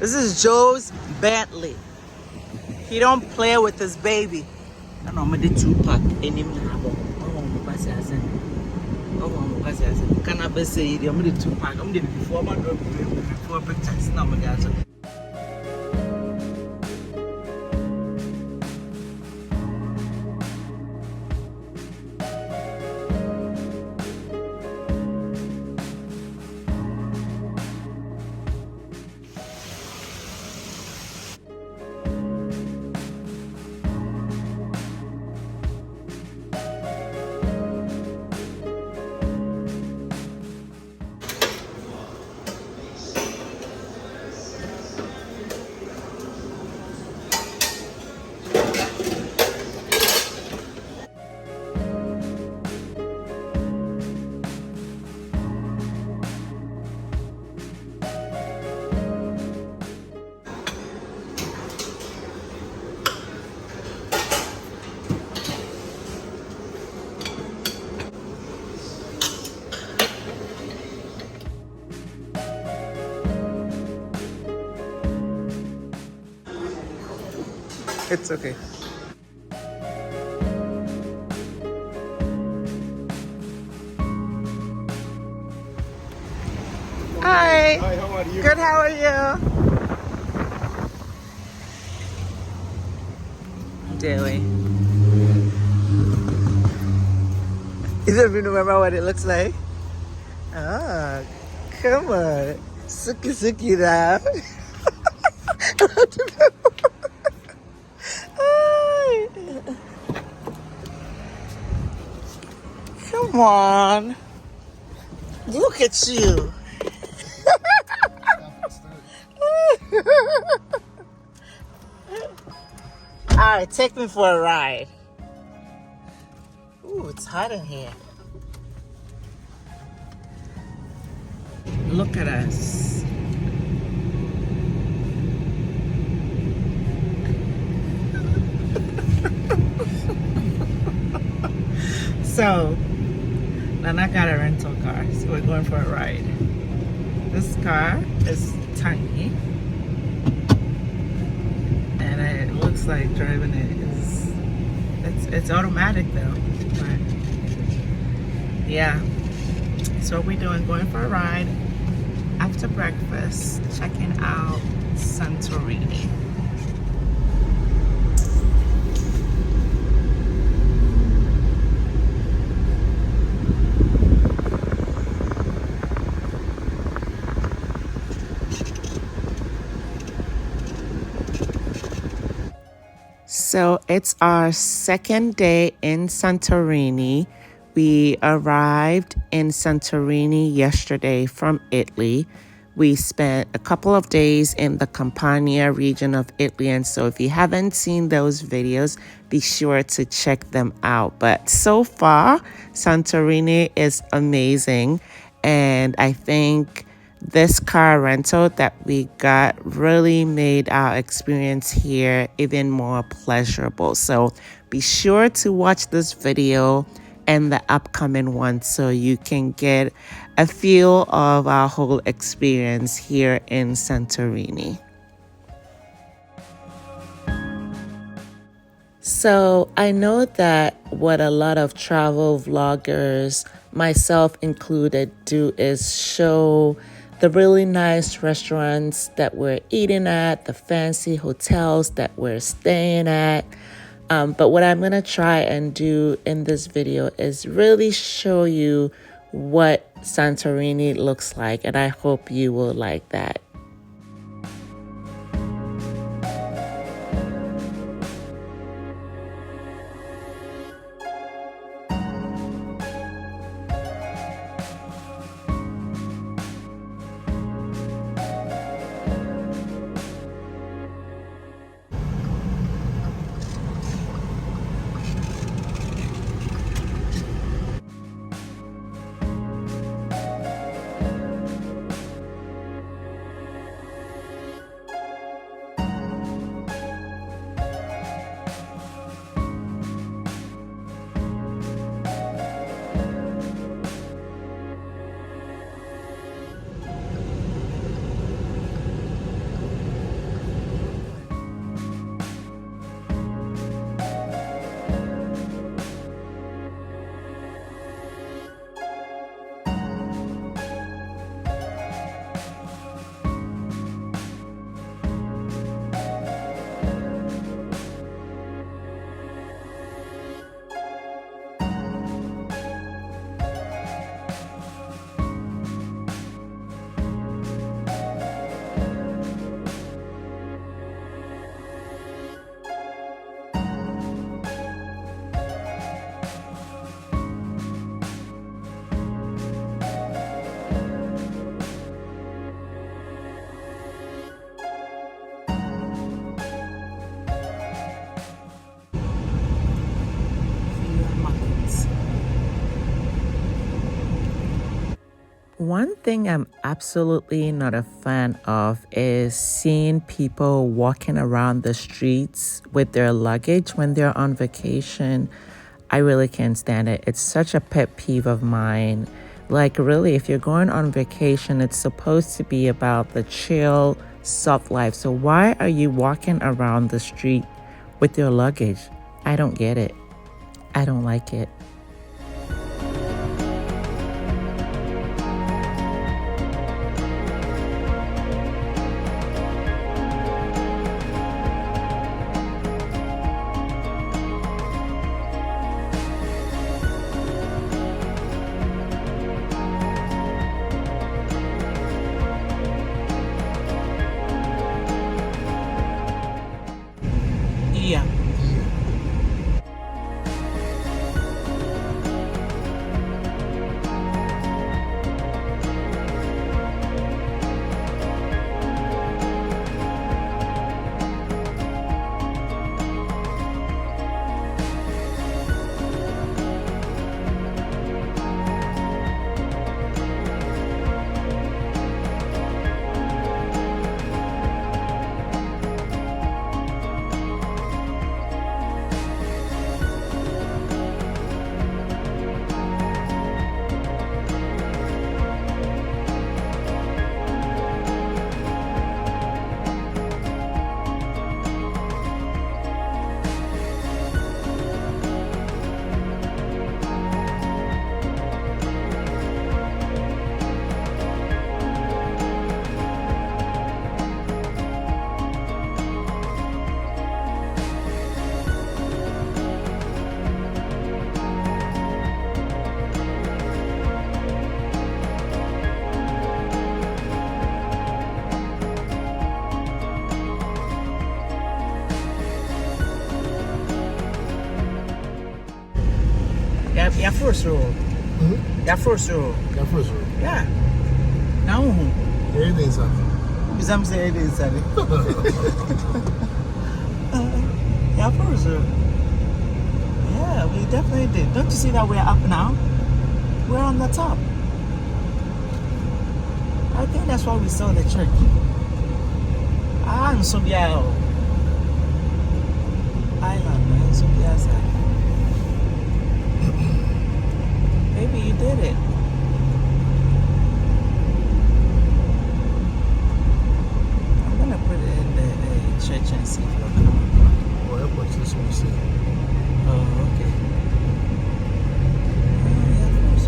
This is Joe's Bentley. He don't play with his baby. I know I'm the 2-pack in him now. Can I be say I'm the 2-pack? I'm the before my before pictures now. It's okay. Hi. Hi, how are you? Good, how are you? Daily. You don't even remember what it looks like? Ah, come on. Suki suki now. Come on. Look at you. Alright, take me for a ride. Ooh, it's hot in here. Look at us. So, Nana got a rental car, so we're going for a ride. This car is tiny, and it looks like driving it is, it's automatic though, but yeah. So what we're doing, going for a ride after breakfast, checking out Santorini. So it's our second day in Santorini. We arrived in Santorini yesterday from Italy. We spent a couple of days in the Campania region of Italy. And so if you haven't seen those videos, be sure to check them out. But so far, Santorini is amazing. And I think this car rental that we got really made our experience here even more pleasurable. So be sure to watch this video and the upcoming one so you can get a feel of our whole experience here in Santorini. So I know that what a lot of travel vloggers, myself included, do is show the really nice restaurants that we're eating at, the fancy hotels that we're staying at. But what I'm going to try and do in this video is really show you what Santorini looks like, and I hope you will like that. One thing I'm absolutely not a fan of is seeing people walking around the streets with their luggage when they're on vacation. I really can't stand it. It's such a pet peeve of mine. Like, really, if you're going on vacation, it's supposed to be about the chill, soft life. So, why are you walking around the street with your luggage? I don't get it. I don't like it. Yeah. Yeah, first row. Yeah, first row. Yeah, first row. Yeah. Now, It is that. I'm saying it is that. Yeah, first row. Yeah, we definitely did. Don't you see that we're up now? We're on the top. I think that's why we saw the church. And so yeah, island, man. So yeah, maybe you did it. I'm gonna put it in the church and see if it'll come. Well, airport is what we see. Oh, okay. Oh, yeah, of course.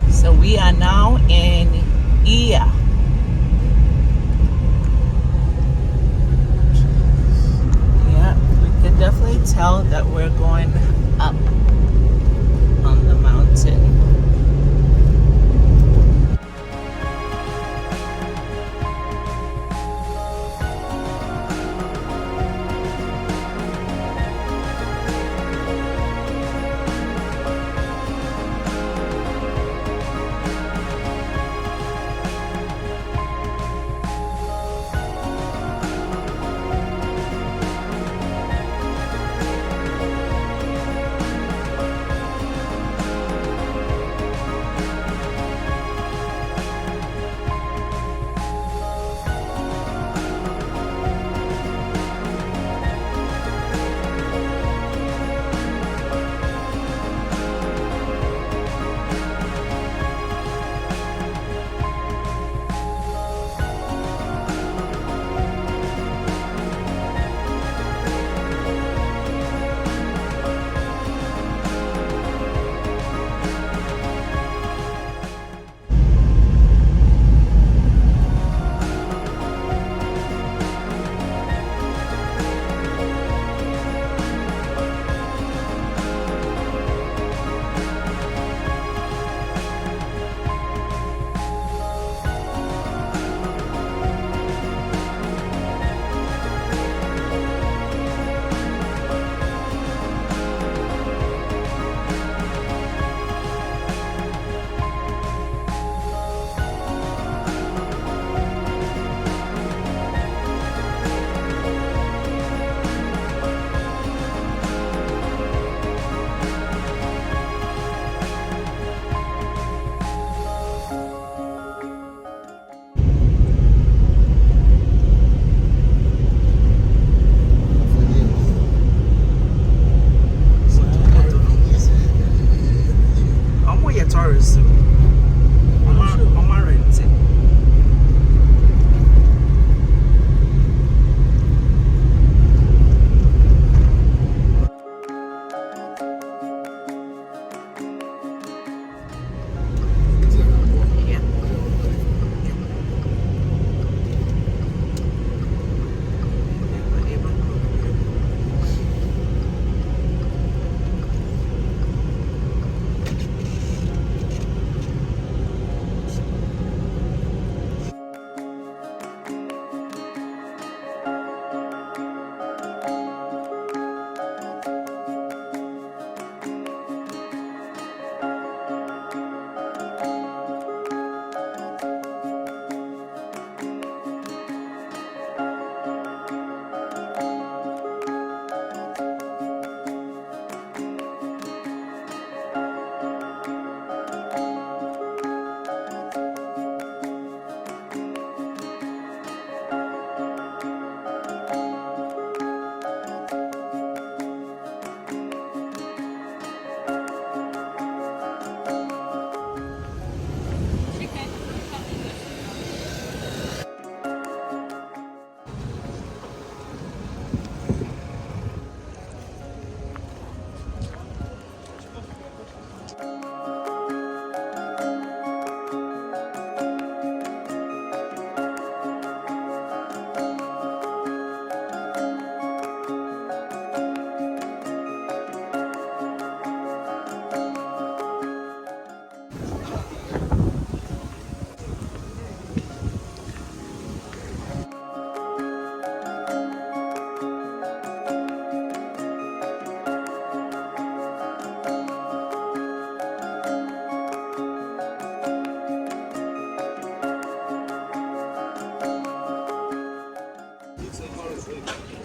So we are now in Aegean. Yeah, we can definitely tell that we're going up on the mountain.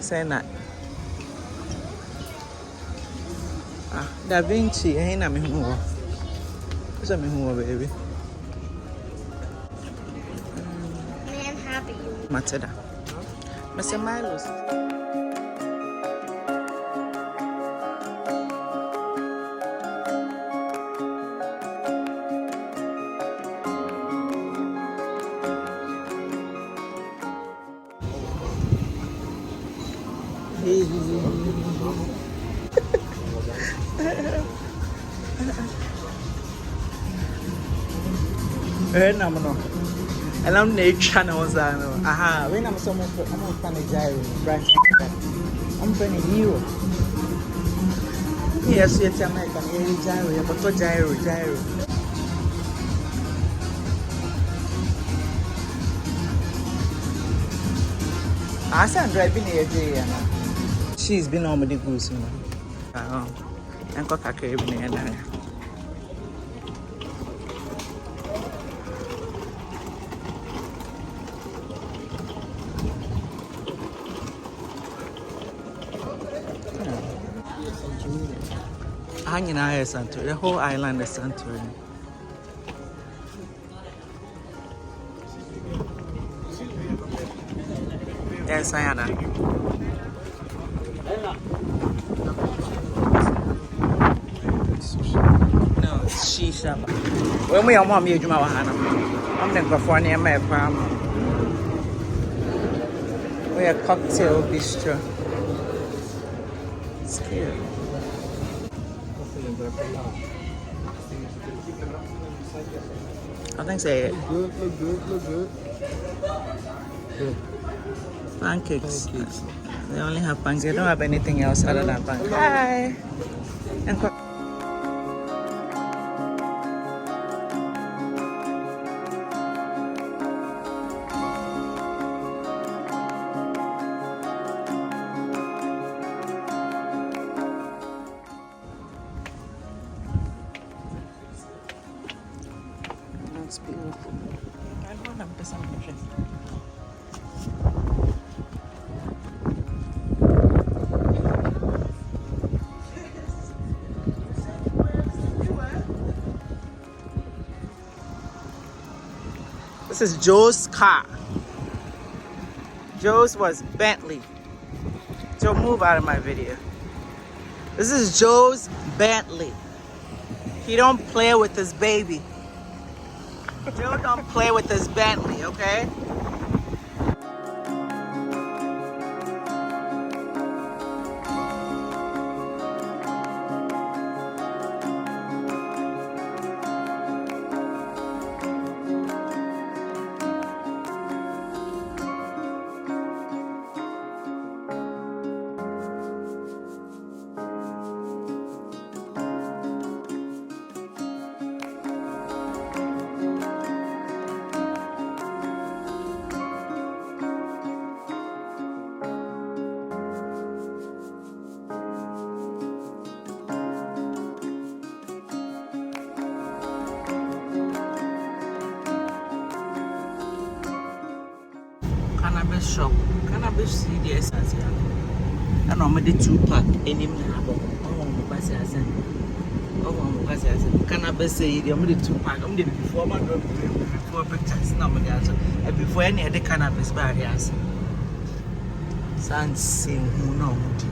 Sena. Da Vinci, ain't na me who. What's me who, baby? Man, happy. Matilda. Mr. Milos. No. And I'm nature knows I know. Aha, when I'm so much, I'm on Planet Gyro, branch. I'm from Hero. Yes, it's American. Gyro, but what gyro. I said driving here, Jay. She's been on with the goose, and got a carabin and hanging out Santorini. The whole island is Santorini. Yes, I am. No, shisha. When we are mom, you do I'm the California map. We are cocktail bistro. It's cute. I think so. Look good. Pancakes. They only have pancakes. They don't have anything else other than pancakes. Hi. That's beautiful. I want them to some pictures. This is Joe's car. Joe's was Bentley. Joe, move out of my video. This is Joe's Bentley. He don't play with his baby. Joe don't play with his Bentley, okay? Cannabis shop, cannabis CDS as well. And I'm the 2-pack in him. Cannabis say I'm the 2-pack. I'm the before my before pictures. No, before any of the cannabis barriers. Sightseeing, who knows?